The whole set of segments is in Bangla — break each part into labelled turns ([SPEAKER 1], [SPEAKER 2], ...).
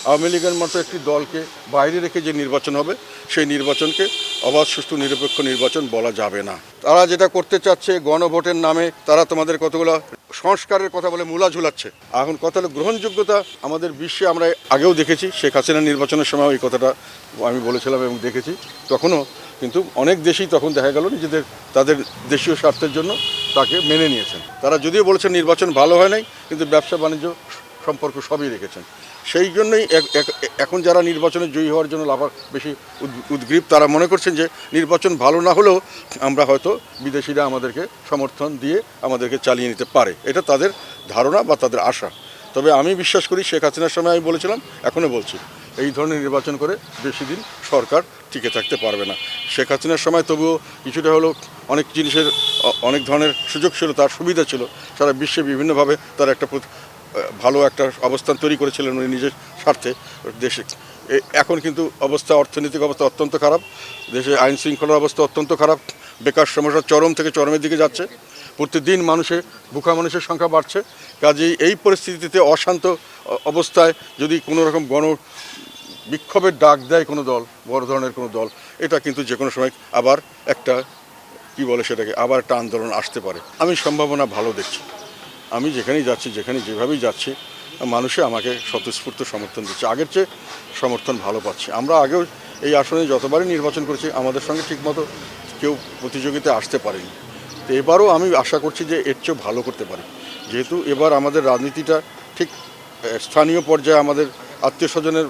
[SPEAKER 1] আওয়ামী লীগের মতো একটি দলকে বাইরে রেখে যে নির্বাচন হবে সেই নির্বাচনকে অবাধ সুষ্ঠু নিরপেক্ষ নির্বাচন বলা যাবে না। তারা যেটা করতে চাচ্ছে গণভোটের নামে তারা তোমাদের কতগুলো সংস্কারের কথা বলে মূলা ঝুলাচ্ছে। এখন কথা হলো গ্রহণযোগ্যতা আমাদের বিশ্বে আমরা আগেও দেখেছি, শেখ হাসিনা নির্বাচনের সময় এই কথাটা আমি বলেছিলাম এবং দেখেছি, তখনও কিন্তু অনেক দেশই তখন দেখা গেল নিজেদের তাদের দেশীয় স্বার্থের জন্য তাকে মেনে নিয়েছেন। তারা যদিও বলেছেন নির্বাচন ভালো হয় নাই, কিন্তু ব্যবসা বাণিজ্য সম্পর্ক সবই রেখেছেন। সেই জন্যই এখন যারা নির্বাচনে জয়ী হওয়ার জন্য বেশি উদ্গ্রীব, তারা মনে করছেন যে নির্বাচন ভালো না হলেও আমরা হয়তো বিদেশিরা আমাদেরকে সমর্থন দিয়ে আমাদেরকে চালিয়ে নিতে পারে, এটা তাদের ধারণা বা তাদের আশা। তবে আমি বিশ্বাস করি শেখ হাসিনার সময় আমি বলেছিলাম, এখনও বলছি, এই ধরনের নির্বাচন করে বেশি দিন সরকার টিকে থাকতে পারবে না। শেখ হাসিনার সময় তবুও কিছুটা হলেও অনেক জিনিসের অনেক ধরনের সুযোগ ছিল, তার সুবিধা ছিল, সারা বিশ্বে বিভিন্নভাবে তার একটা ভালো একটা অবস্থান তৈরি করেছিলেন উনি নিজের স্বার্থে দেশে। এখন কিন্তু অর্থনৈতিক অবস্থা অত্যন্ত খারাপ, দেশে আইন শৃঙ্খলার অবস্থা অত্যন্ত খারাপ, বেকার সমস্যা চরম থেকে চরমের দিকে যাচ্ছে, প্রতিদিন ভুখা মানুষের সংখ্যা বাড়ছে। কাজেই এই পরিস্থিতিতে অশান্ত অবস্থায় যদি কোনো রকম বিক্ষোভের ডাক দেয় কোনো দল, বড় ধরনের কোনো দল, এটা কিন্তু যে কোনো সময় আবার একটা সেটাকে আবার একটা আন্দোলন আসতে পারে। আমি সম্ভাবনা ভালো দেখছি। আমি যেখানেই যাচ্ছি, যেভাবেই যাচ্ছি, মানুষে আমাকে স্বতঃস্ফূর্ত সমর্থন দিচ্ছে, আগের চেয়ে সমর্থন ভালো পাচ্ছি। আমরা আগেও এই আসনে যতবারই নির্বাচন করেছি আমাদের সঙ্গে ঠিকমতো কেউ প্রতিযোগিতায় আসতে পারেনি। তো এবারও আমি আশা করছি যে এর চেয়েও ভালো করতে পারি, যেহেতু এবার আমাদের রাজনীতিটা ঠিক স্থানীয় পর্যায়ে আমাদের আত্মীয় স্বজনের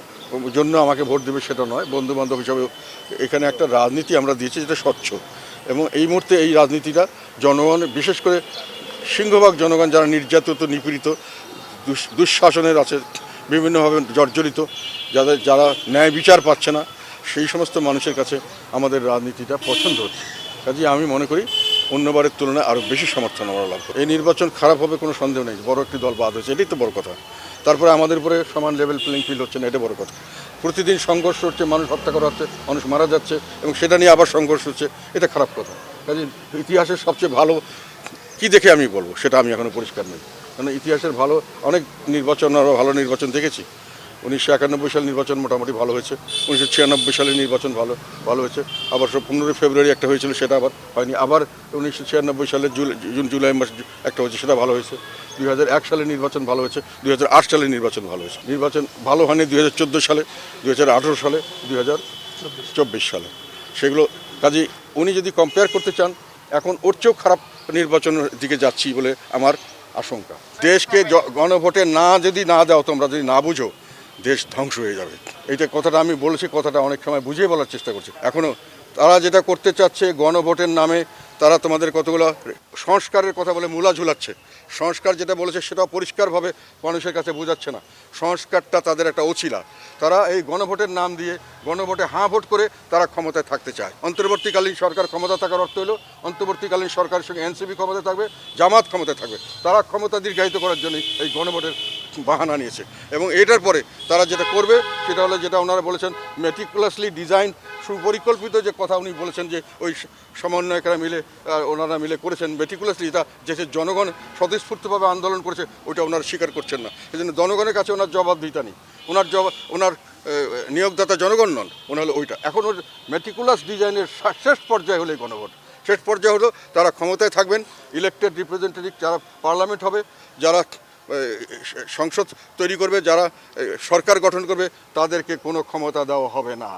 [SPEAKER 1] জন্য আমাকে ভোট দেবে সেটা নয়, বন্ধুবান্ধব হিসাবেও এখানে একটা রাজনীতি আমরা দিয়েছি যেটা স্বচ্ছ। এবং এই মুহূর্তে এই রাজনীতিটা জনগণ, বিশেষ করে সিংহভাগ জনগণ যারা নির্যাতিত, নিপীড়িত, দুঃশাসনের আছে, বিভিন্নভাবে জর্জরিত, যারা ন্যায় বিচার পাচ্ছে না, সেই সমস্ত মানুষের কাছে আমাদের রাজনীতিটা পছন্দ হচ্ছে। কাজেই আমি মনে করি অন্যবারের তুলনায় আরও বেশি সমর্থন আমরা লাভ করি। এই নির্বাচন খারাপ হবে কোনো সন্দেহ নেই, বড় একটি দল বাদ হয়েছে, এটাই তো বড় কথা। তারপরে আমাদের উপরে সমান লেভেল প্লেইং ফিল্ড হচ্ছে না, এটা বড় কথা। প্রতিদিন সংঘর্ষ হচ্ছে, মানুষ হত্যা করা হচ্ছে, মানুষ মারা যাচ্ছে, এবং সেটা নিয়ে আবার সংঘর্ষ হচ্ছে, এটা খারাপ কথা। কাজেই ইতিহাসের সবচেয়ে ভালো কি দেখে আমি বলবো সেটা আমি এখনও পরিষ্কার নই, কারণ ইতিহাসের অনেক নির্বাচন, আরও ভালো নির্বাচন দেখেছি। 1991 সালের নির্বাচন মোটামুটি ভালো হয়েছে, 1996 সালের নির্বাচন ভালো হয়েছে, আবার 15 ফেব্রুয়ারি একটা হয়েছিল, সেটা আবার হয়নি, আবার 1996 সালের জুলাই মাস একটা হয়েছে, সেটা ভালো হয়েছে। 2001 সালের নির্বাচন ভালো হয়েছে, 2008 সালের নির্বাচন ভালো হয়েছে। নির্বাচন ভালো হয়নি 2014 সালে, 2018 সালে, 2024 সালে, সেগুলো। কাজেই উনি যদি কম্পেয়ার করতে চান, এখন ওর চেয়েও খারাপ নির্বাচনের দিকে যাচ্ছি বলে আমার আশঙ্কা। দেশকে গণভোটে যদি না দাও, তোমরা যদি না বুঝো, দেশ ধ্বংস হয়ে যাবে। এইটা কথাটা আমি বলেছি, কথাটা অনেক সময় বুঝিয়ে বলার চেষ্টা করছি। এখনও তারা যেটা করতে চাচ্ছে গণভোটের নামে তারা তোমাদের কতগুলো সংস্কারের কথা বলে মূলা ঝুলাচ্ছে। সংস্কার যেটা বলেছে সেটাও পরিষ্কারভাবে মানুষের কাছে বোঝাচ্ছে না। সংস্কারটা তাদের একটা অছিলা। তারা এই গণভোটের নাম দিয়ে গণভোটে হাঁ ভোট করে তারা ক্ষমতায় থাকতে চায়। অন্তর্বর্তীকালীন সরকার ক্ষমতা থাকার অর্থ হলো অন্তর্বর্তীকালীন সরকারের সঙ্গে এনসিপি ক্ষমতা থাকবে, জামাত ক্ষমতায় থাকবে। তারা ক্ষমতা দীর্ঘায়িত করার জন্যই এই গণভোটের বাহানা নিয়েছে। এবং এটার পরে তারা যেটা করবে সেটা হলো, যেটা ওনারা বলেছেন, মেটিকুলাসলি ডিজাইন, সুপরিকল্পিত যে কথা উনি বলেছেন যে ওই সমন্বয়করা ওনারা মিলে করেছেন মেটিকুলাসলি, এটা দেশের জনগণ স্বতঃস্ফূর্তভাবে আন্দোলন করেছে, ওইটা ওনারা স্বীকার করছেন না। এই জন্য জনগণের কাছে ওনার জবাবদিহিতা নেই, ওনার নিয়োগদাতা জনগণ নন, ওনার হলো ওইটা। এখন ওর মেটিকুলাস ডিজাইনের শেষ পর্যায়ে হলো এই গণভোট। শেষ পর্যায়ে হলো তারা ক্ষমতায় থাকবেন, ইলেক্টেড রিপ্রেজেন্টেটিভ, যারা পার্লামেন্ট হবে, যারা সংসদ তৈরি করবে, যারা সরকার গঠন করবে, তাদেরকে কোনো ক্ষমতা দেওয়া হবে না।